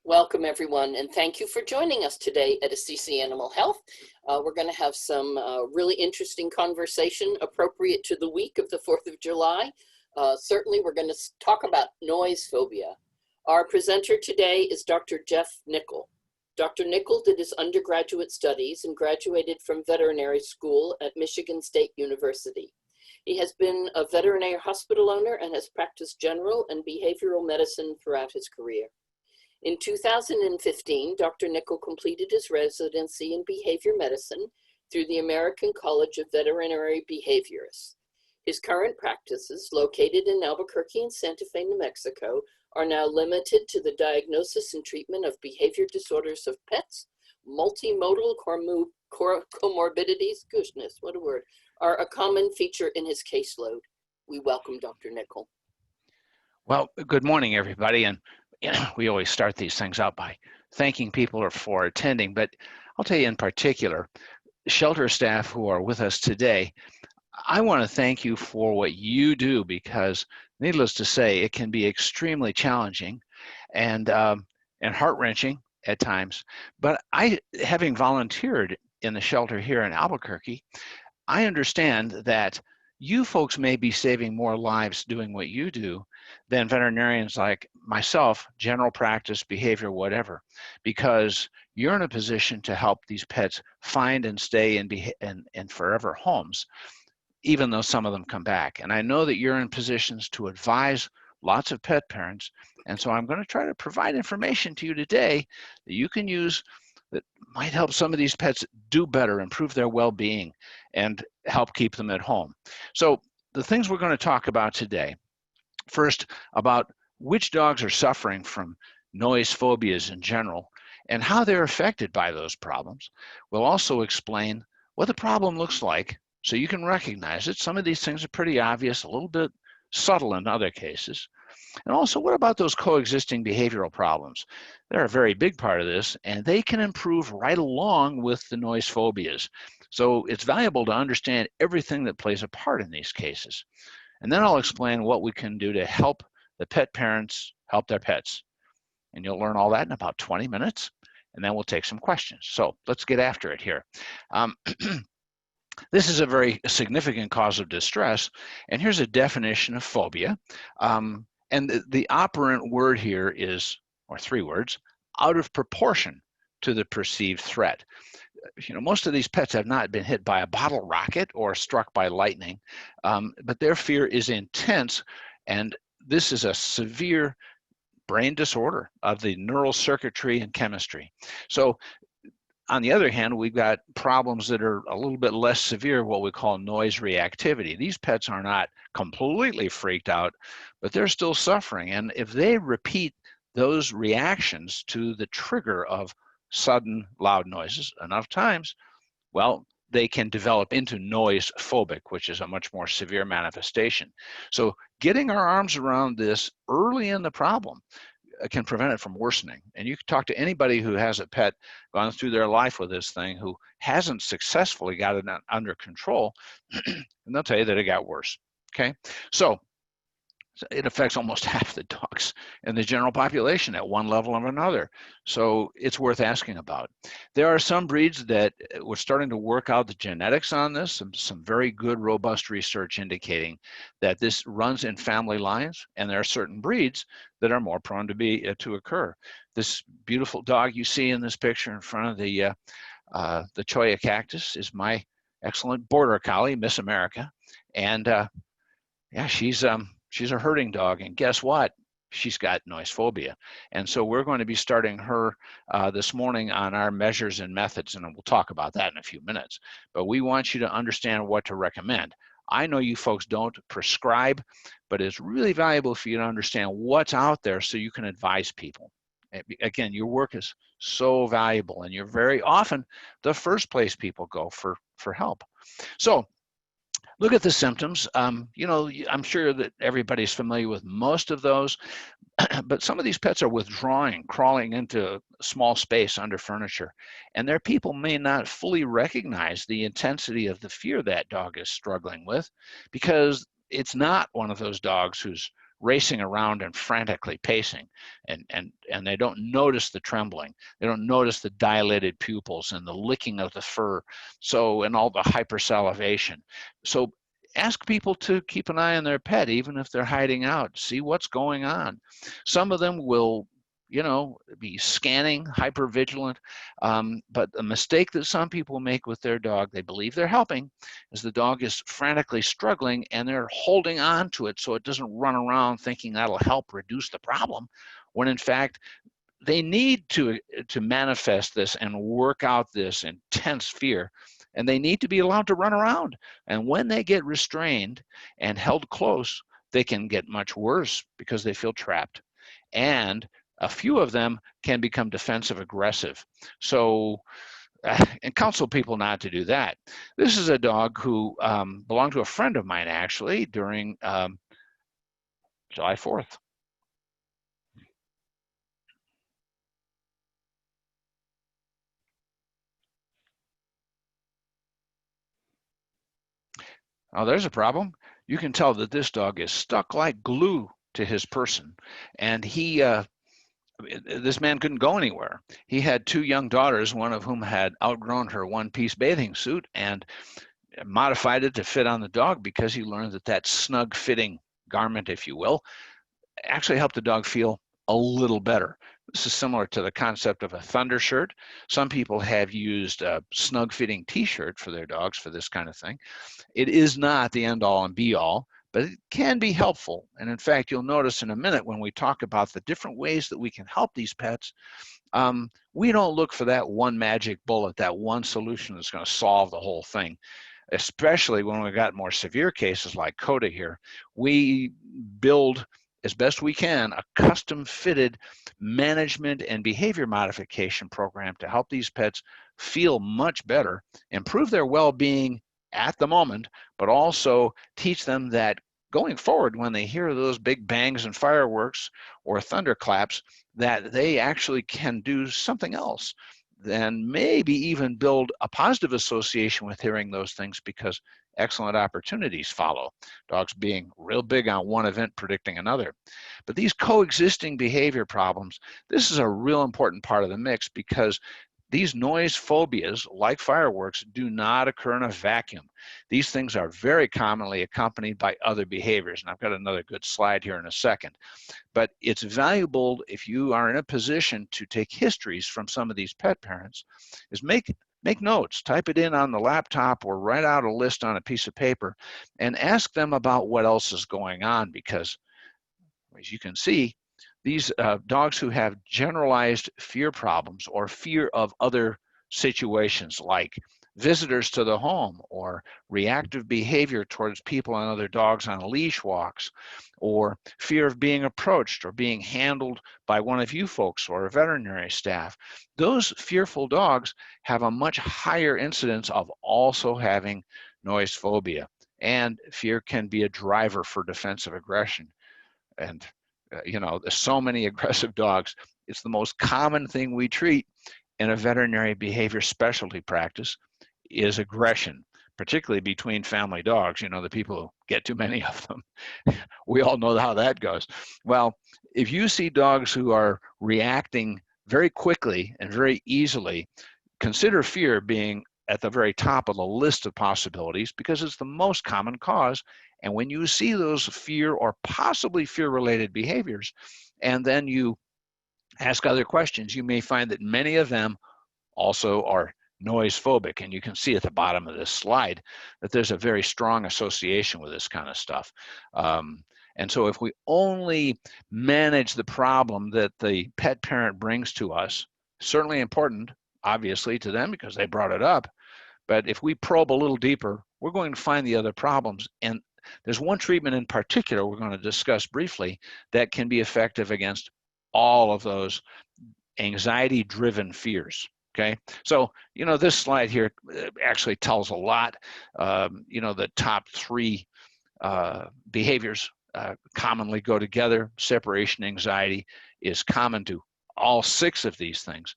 Welcome, everyone, and thank you for joining us today at Assisi Animal Health. We're going to have some really interesting conversation appropriate to the week of the 4th of July. Certainly, we're going to talk about noise phobia. Our presenter today is Dr. Jeff Nichol. Dr. Nichol did his undergraduate studies and graduated from veterinary school at Michigan State University. He has been a veterinary hospital owner and has practiced general and behavioral medicine throughout his career. In 2015, Dr. Nichol completed his residency in behavior medicine through the American College of Veterinary Behaviorists. His current practices, located in Albuquerque and Santa Fe, New Mexico, are now limited to the diagnosis and treatment of behavior disorders of pets. Multimodal comorbidities, goodness, what a word, are a common feature in his caseload. We welcome Dr. Nichol. Well, good morning, everybody. And we always start these things out by thanking people for attending, but I'll tell you in particular, shelter staff who are with us today, I want to thank you for what you do, because needless to say, it can be extremely challenging and heart-wrenching at times. But having volunteered in the shelter here in Albuquerque, I understand that you folks may be saving more lives doing what you do than veterinarians like myself, general practice, behavior, whatever, because you're in a position to help these pets find and stay in forever homes, even though some of them come back. And I know that you're in positions to advise lots of pet parents. And so I'm going to try to provide information to you today that you can use that might help some of these pets do better, improve their well-being, and help keep them at home. So the things we're going to talk about today, first about which dogs are suffering from noise phobias in general and how they're affected by those problems. We'll also explain what the problem looks like so you can recognize it. Some of these things are pretty obvious, a little bit subtle in other cases. And also, what about those coexisting behavioral problems? They're a very big part of this, and they can improve right along with the noise phobias. So it's valuable to understand everything that plays a part in these cases. And then I'll explain what we can do to help the pet parents help their pets. And you'll learn all that in about 20 minutes, and then we'll take some questions. So let's get after it here. This is a very significant cause of distress, and here's a definition of phobia. And the operant word here is, or 3 words, out of proportion to the perceived threat. You know, most of these pets have not been hit by a bottle rocket or struck by lightning, but their fear is intense, and this is a severe brain disorder of the neural circuitry and chemistry. So on the other hand, we've got problems that are a little bit less severe, what we call noise reactivity. These pets are not completely freaked out, but they're still suffering. And if they repeat those reactions to the trigger of sudden loud noises enough times, well, they can develop into noise phobic, which is a much more severe manifestation. So getting our arms around this early in the problem can prevent it from worsening. And you can talk to anybody who has a pet gone through their life with this thing who hasn't successfully got it under control, and they'll tell you that it got worse. Okay, so it affects almost half the dogs in the general population at one level or another. So it's worth asking about. There are some breeds that we're starting to work out the genetics on this, some very good, robust research indicating that this runs in family lines, and there are certain breeds that are more prone to occur. This beautiful dog you see in this picture in front of the cholla cactus is my excellent border collie, Miss America, and yeah, she's a herding dog, and guess what? She's got noise phobia. And so we're going to be starting her this morning on our measures and methods, and we'll talk about that in a few minutes. But we want you to understand what to recommend. I know you folks don't prescribe, but it's really valuable for you to understand what's out there so you can advise people. Again, your work is so valuable, and you're very often the first place people go for help. So look at the symptoms. You know, I'm sure that everybody's familiar with most of those, but some of these pets are withdrawing, crawling into a small space under furniture, and their people may not fully recognize the intensity of the fear that dog is struggling with, because it's not one of those dogs who's racing around and frantically pacing, and they don't notice the trembling. They don't notice the dilated pupils and the licking of the fur, and all the hypersalivation. So ask people to keep an eye on their pet, even if they're hiding out. See what's going on. Some of them will, be scanning, hypervigilant. But the mistake that some people make with their dog, they believe they're helping, is the dog is frantically struggling and they're holding on to it so it doesn't run around thinking that'll help reduce the problem, when in fact, they need to manifest this and work out this intense fear, and they need to be allowed to run around. And when they get restrained and held close, they can get much worse because they feel trapped. And a few of them can become defensive aggressive. So, and counsel people not to do that. This is a dog who belonged to a friend of mine, actually, during July 4th. Oh, there's a problem. You can tell that this dog is stuck like glue to his person. And this man couldn't go anywhere. He had two young daughters, one of whom had outgrown her one-piece bathing suit and modified it to fit on the dog because he learned that snug fitting garment, if you will, actually helped the dog feel a little better. This is similar to the concept of a thunder shirt. Some people have used a snug fitting t-shirt for their dogs for this kind of thing. It is not the end all and be all, but it can be helpful. And in fact, you'll notice in a minute when we talk about the different ways that we can help these pets, we don't look for that one magic bullet, that one solution that's going to solve the whole thing. Especially when we've got more severe cases like Coda here. We build, as best we can, a custom fitted management and behavior modification program to help these pets feel much better, improve their well-being at the moment, but also teach them that going forward, when they hear those big bangs and fireworks or thunderclaps, that they actually can do something else, and maybe even build a positive association with hearing those things, because excellent opportunities follow. Dogs being real big on one event predicting another. But these coexisting behavior problems, this is a real important part of the mix, because these noise phobias, like fireworks, do not occur in a vacuum. These things are very commonly accompanied by other behaviors. And I've got another good slide here in a second. But it's valuable, if you are in a position to take histories from some of these pet parents, is make notes, type it in on the laptop or write out a list on a piece of paper and ask them about what else is going on, because as you can see, these dogs who have generalized fear problems or fear of other situations like visitors to the home, or reactive behavior towards people and other dogs on leash walks, or fear of being approached or being handled by one of you folks or a veterinary staff, those fearful dogs have a much higher incidence of also having noise phobia. And fear can be a driver for defensive aggression. And there's so many aggressive dogs. It's the most common thing we treat in a veterinary behavior specialty practice is aggression, particularly between family dogs, the people who get too many of them. We all know how that goes. Well, if you see dogs who are reacting very quickly and very easily, consider fear being at the very top of the list of possibilities, because it's the most common cause. And when you see those fear or possibly fear-related behaviors, and then you ask other questions, you may find that many of them also are noise phobic. And you can see at the bottom of this slide that there's a very strong association with this kind of stuff. And so if we only manage the problem that the pet parent brings to us, certainly important, obviously, to them because they brought it up, but if we probe a little deeper, we're going to find the other problems. And there's one treatment in particular we're going to discuss briefly that can be effective against all of those anxiety-driven fears. Okay, so this slide here actually tells a lot. The top three behaviors commonly go together. Separation anxiety is common to all 6 of these things,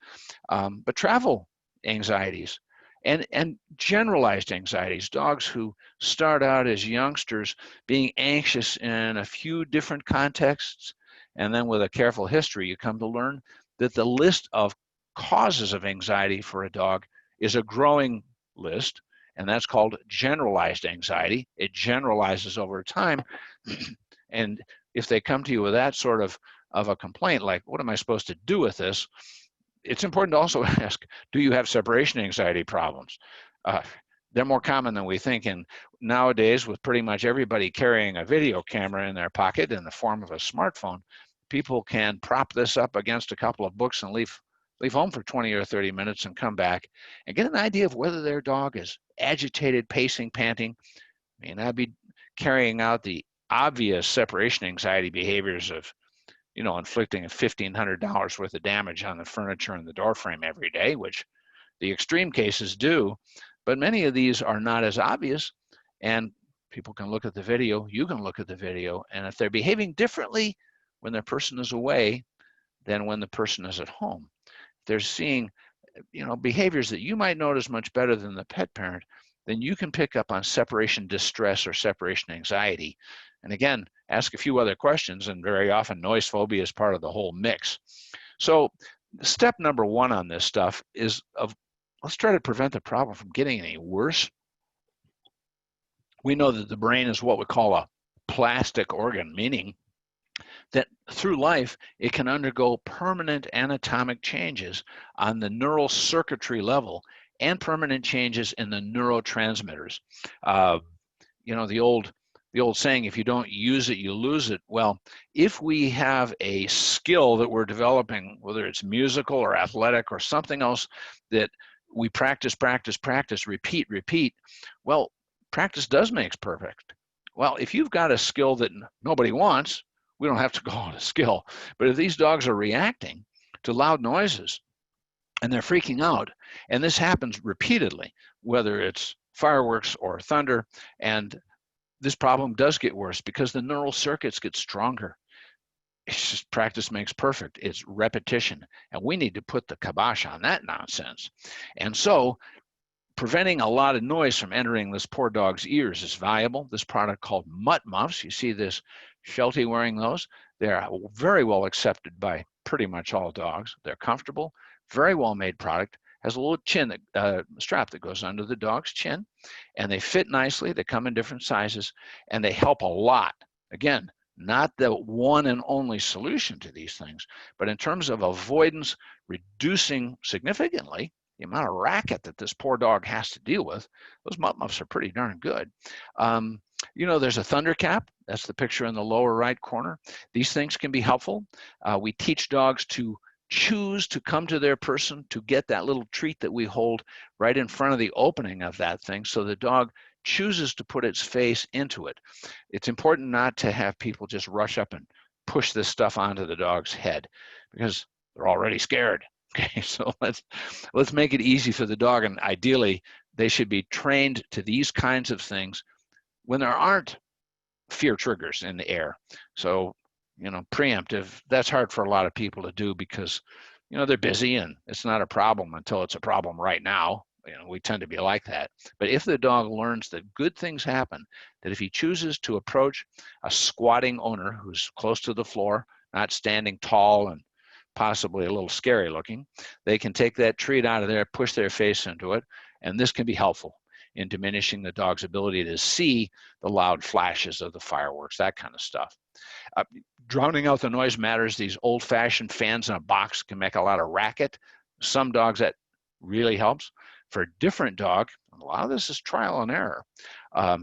but travel anxieties And generalized anxieties, dogs who start out as youngsters being anxious in a few different contexts, and then with a careful history, you come to learn that the list of causes of anxiety for a dog is a growing list, and that's called generalized anxiety. It generalizes over time. And if they come to you with that sort of a complaint, like, what am I supposed to do with this? It's important to also ask, do you have separation anxiety problems? They're more common than we think. And nowadays, with pretty much everybody carrying a video camera in their pocket in the form of a smartphone, people can prop this up against a couple of books and leave home for 20 or 30 minutes and come back and get an idea of whether their dog is agitated, pacing, panting, may not be carrying out the obvious separation anxiety behaviors of, inflicting $1,500 worth of damage on the furniture and the door frame every day, which the extreme cases do. But many of these are not as obvious, and people can look at the video, you can look at the video, and if they're behaving differently when the person is away than when the person is at home, they're seeing, behaviors that you might notice much better than the pet parent, then you can pick up on separation distress or separation anxiety. And again, ask a few other questions, and very often noise phobia is part of the whole mix. So step number one on this stuff is let's try to prevent the problem from getting any worse. We know that the brain is what we call a plastic organ, meaning that through life, it can undergo permanent anatomic changes on the neural circuitry level and permanent changes in the neurotransmitters. The old saying, if you don't use it, you lose it. Well, if we have a skill that we're developing, whether it's musical or athletic or something else that we practice, repeat, well, practice does make perfect. Well, if you've got a skill that nobody wants, we don't have to call it a skill. But if these dogs are reacting to loud noises and they're freaking out, and this happens repeatedly, whether it's fireworks or thunder, and this problem does get worse because the neural circuits get stronger. It's just practice makes perfect. It's repetition. And we need to put the kibosh on that nonsense. And so preventing a lot of noise from entering this poor dog's ears is valuable. This product called mutt muffs, you see this Sheltie wearing those. They're very well accepted by pretty much all dogs. They're comfortable, very well made product. Has a little chin strap that goes under the dog's chin, and they fit nicely. They come in different sizes, and they help a lot. Again, not the one and only solution to these things, but in terms of avoidance, reducing significantly the amount of racket that this poor dog has to deal with, those mutt muffs are pretty darn good. There's a thunder cap. That's the picture in the lower right corner. These things can be helpful. We teach dogs to choose to come to their person to get that little treat that we hold right in front of the opening of that thing, so the dog chooses to put its face into it. It's important not to have people just rush up and push this stuff onto the dog's head because they're already scared. Okay, so let's make it easy for the dog, and ideally they should be trained to these kinds of things when there aren't fear triggers in the air. So preemptive, that's hard for a lot of people to do because, they're busy and it's not a problem until it's a problem right now. We tend to be like that. But if the dog learns that good things happen, that if he chooses to approach a squatting owner who's close to the floor, not standing tall and possibly a little scary looking, they can take that treat out of there, push their face into it, and this can be helpful in diminishing the dog's ability to see the loud flashes of the fireworks, that kind of stuff. Drowning out the noise matters. These old-fashioned fans in a box can make a lot of racket. Some dogs that really helps. For a different dog, a lot of this is trial and error.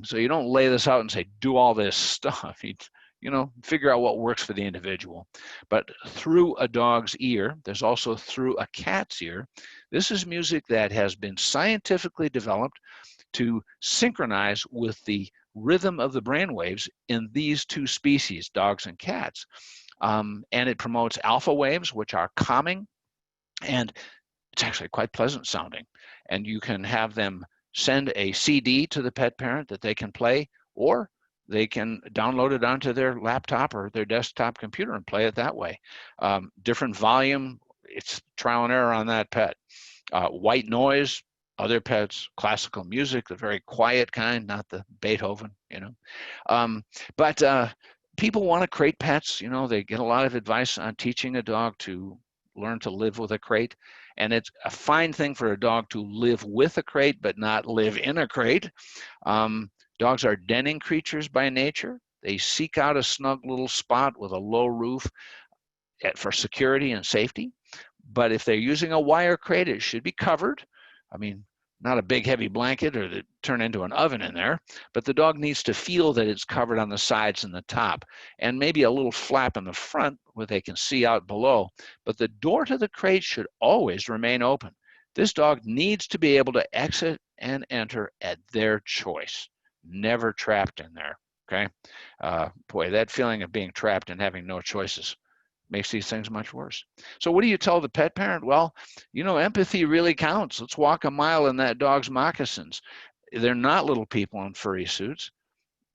So you don't lay this out and say, do all this stuff. You figure out what works for the individual. But through a dog's ear, there's also through a cat's ear. This is music that has been scientifically developed to synchronize with the rhythm of the brain waves in these two species, dogs and cats. And it promotes alpha waves, which are calming, and it's actually quite pleasant sounding. And you can have them send a CD to the pet parent that they can play, or they can download it onto their laptop or their desktop computer and play it that way. Different volume, it's trial and error on that pet. White noise, other pets, classical music, the very quiet kind, not the Beethoven, but people want to crate pets. They get a lot of advice on teaching a dog to learn to live with a crate. And it's a fine thing for a dog to live with a crate, but not live in a crate. Dogs are denning creatures by nature. They seek out a snug little spot with a low roof for security and safety. But if they're using a wire crate, it should be covered. I mean, not a big heavy blanket or to turn into an oven in there, but the dog needs to feel that it's covered on the sides and the top, and maybe a little flap in the front where they can see out below. But the door to the crate should always remain open. This dog needs to be able to exit and enter at their choice, never trapped in there, okay? Boy, that feeling of being trapped and having no choices makes these things much worse. So what do you tell the pet parent? Well, empathy really counts. Let's walk a mile in that dog's moccasins. They're not little people in furry suits.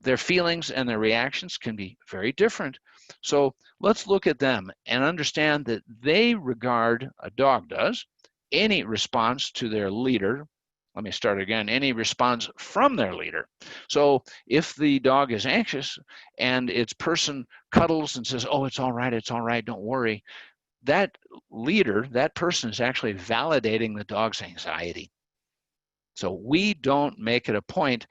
Their feelings and their reactions can be very different. So let's look at them and understand that they regard, a dog does, any response to their leader. Let me start again. Any response from their leader. So if the dog is anxious and its person cuddles and says, oh, it's all right, don't worry, that leader, that person is actually validating the dog's anxiety. So we don't make it a point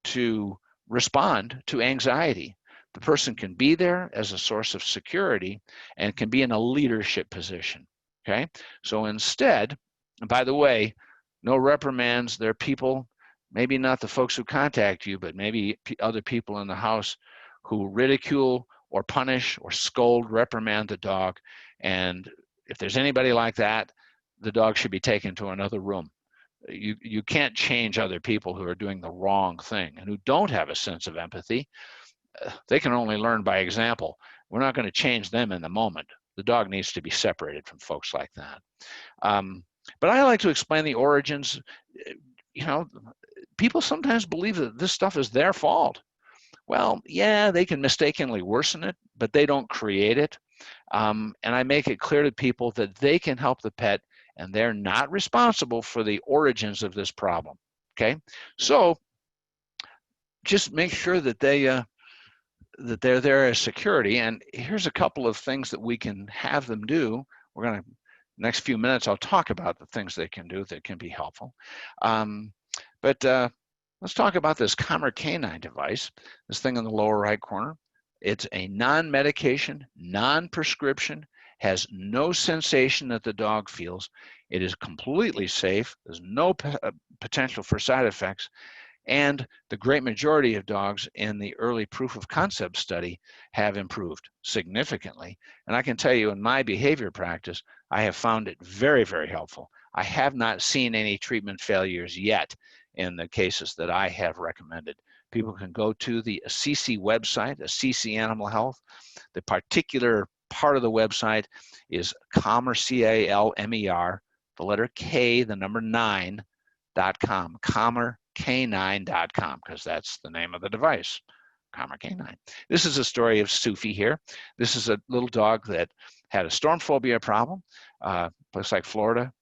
to respond to anxiety. The person can be there as a source of security and can be in a leadership position, okay? So instead, and by the way, no reprimands. There are people, maybe not the folks who contact you, but maybe other people in the house who ridicule or punish or scold, reprimand the dog. And if there's anybody like that, the dog should be taken to another room. You can't change other people who are doing the wrong thing and who don't have a sense of empathy. They can only learn by example. We're not going to change them in the moment. The dog needs to be separated from folks like that. But I like to explain the origins. People sometimes believe that this stuff is their fault. Well, yeah, they can mistakenly worsen it, but they don't create it. And I make it clear to people that they can help the pet and they're not responsible for the origins of this problem, okay? So just make sure that that they're there as security. And here's a couple of things that we can have them do. We're gonna, next few minutes, I'll talk about the things they can do that can be helpful. But let's talk about this Calmer Canine device, this thing in the lower right corner. It's a non-medication, non-prescription, has no sensation that the dog feels. It is completely safe. There's no potential for side effects. And the great majority of dogs in the early proof of concept study have improved significantly. And I can tell you in my behavior practice, I have found it very, very helpful. I have not seen any treatment failures yet in the cases that I have recommended. People can go to the Assisi website, Assisi Animal Health. The particular part of the website is Calmer, C-A-L-M-E-R, the letter K, the number 9.com, calmercanine.com, because that's the name of the device, Calmer Canine. This is a story of Sufi here. This is a little dog that had a storm phobia problem. Place like Florida,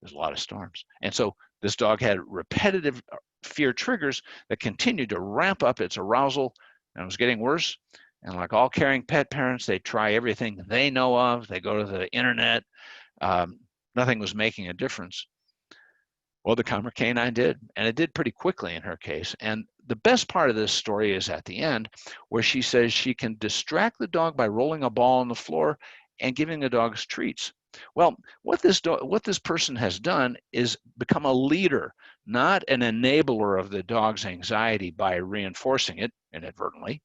there's a lot of storms. And so this dog had repetitive fear triggers that continued to ramp up its arousal, and it was getting worse. And like all caring pet parents, they try everything they know of. They go to the internet. Nothing was making a difference. Well, the Calmer Canine did, and it did pretty quickly in her case. And the best part of this story is at the end, where she says she can distract the dog by rolling a ball on the floor and giving the dogs treats. Well, what this person has done is become a leader, not an enabler of the dog's anxiety by reinforcing it inadvertently,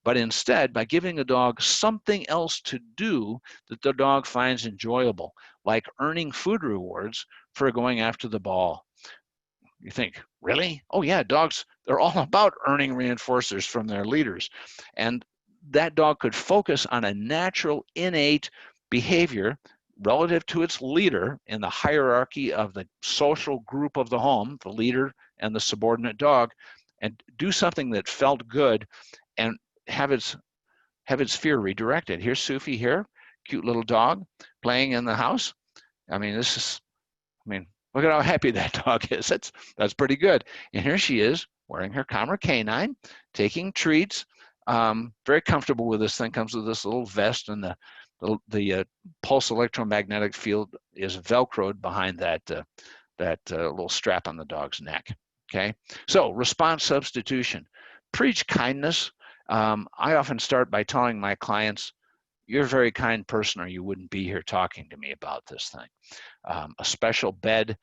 but instead by giving the dog something else to do that the dog finds enjoyable, like earning food rewards for going after the ball. You think, really? Oh yeah, dogs, they're all about earning reinforcers from their leaders. And that dog could focus on a natural, innate behavior relative to its leader in the hierarchy of the social group of the home, the leader and the subordinate dog, and do something that felt good and have its fear redirected. Here's Sufi here, cute little dog playing in the house. I mean, Look at how happy that dog is. That's pretty good. And here she is wearing her calmer canine, taking treats, very comfortable with this thing. Comes with this little vest, and the pulse electromagnetic field is velcroed behind that little strap on the dog's neck. Okay, so response substitution. Preach kindness. I often start by telling my clients, "You're a very kind person, or you wouldn't be here talking to me about this thing." A special bed.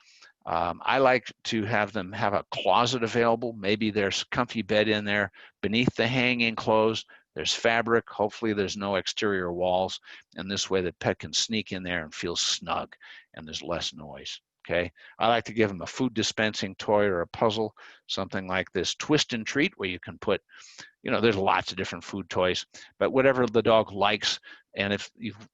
I like to have them have a closet available. Maybe there's a comfy bed in there beneath the hanging clothes. There's fabric. Hopefully there's no exterior walls. And this way the pet can sneak in there and feel snug and there's less noise. Okay. I like to give them a food dispensing toy or a puzzle, something like this twist and treat, where you can put, there's lots of different food toys, but whatever the dog likes. And if you've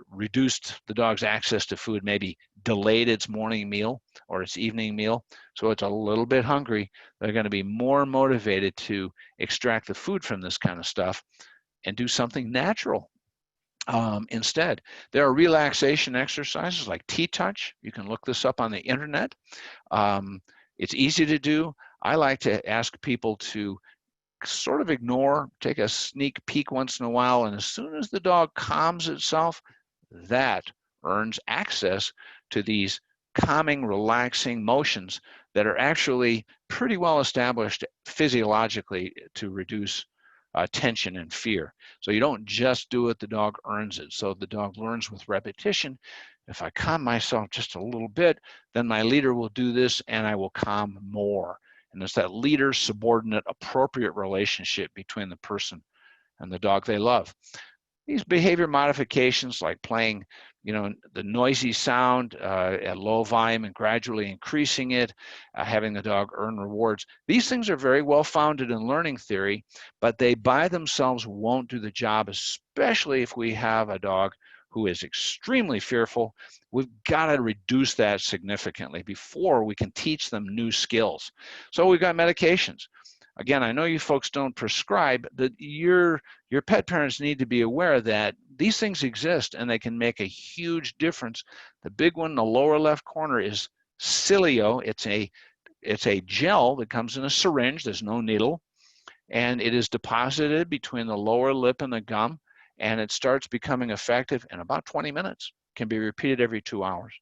reduced the dog's access to food, maybe delayed its morning meal or its evening meal, so it's a little bit hungry, they're going to be more motivated to extract the food from this kind of stuff and do something natural instead. There are relaxation exercises like T-Touch. You can look this up on the internet. It's easy to do. I like to ask people to sort of ignore, take a sneak peek once in a while, and as soon as the dog calms itself, that earns access to these calming, relaxing motions that are actually pretty well established physiologically to reduce tension and fear. So you don't just do it, the dog earns it. So the dog learns with repetition. If I calm myself just a little bit, then my leader will do this and I will calm more. And it's that leader subordinate appropriate relationship between the person and the dog they love. These behavior modifications, like playing, the noisy sound at low volume and gradually increasing it, having the dog earn rewards. These things are very well founded in learning theory, but they by themselves won't do the job, especially if we have a dog who is extremely fearful. We've got to reduce that significantly before we can teach them new skills. So we've got medications. Again, I know you folks don't prescribe, that your pet parents need to be aware that these things exist and they can make a huge difference. The big one in the lower left corner is Cilio. It's a gel that comes in a syringe. There's no needle, and it is deposited between the lower lip and the gum, and it starts becoming effective in about 20 minutes. Can be repeated every 2 hours.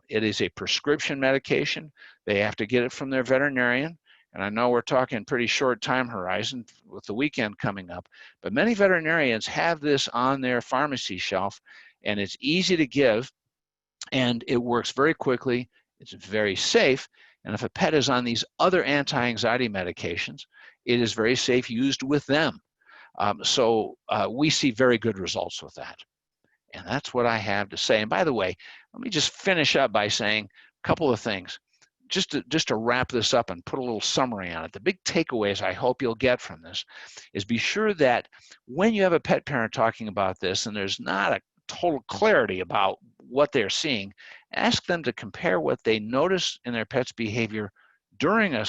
It is a prescription medication. They have to get it from their veterinarian. And I know we're talking pretty short time horizon with the weekend coming up, but many veterinarians have this on their pharmacy shelf, and it's easy to give, and it works very quickly. It's very safe. And if a pet is on these other anti-anxiety medications, it is very safe used with them. So we see very good results with that. And that's what I have to say. And by the way, let me just finish up by saying a couple of things. Just to wrap this up and put a little summary on it, the big takeaways I hope you'll get from this is be sure that when you have a pet parent talking about this and there's not a total clarity about what they're seeing, ask them to compare what they notice in their pet's behavior during a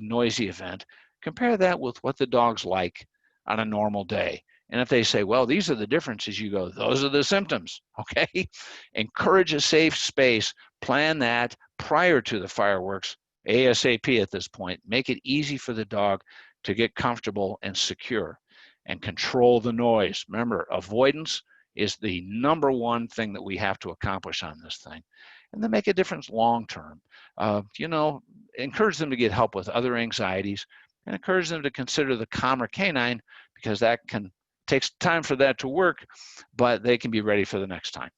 noisy event, compare that with what the dog's like on a normal day. And if they say, well, these are the differences, you go, those are the symptoms, okay? Encourage a safe space, plan that prior to the fireworks, ASAP at this point. Make it easy for the dog to get comfortable and secure, and control the noise. Remember, avoidance is the number one thing that we have to accomplish on this thing. And then make a difference long-term. Encourage them to get help with other anxieties, and encourage them to consider the calmer canine, because that takes time for that to work, but they can be ready for the next time.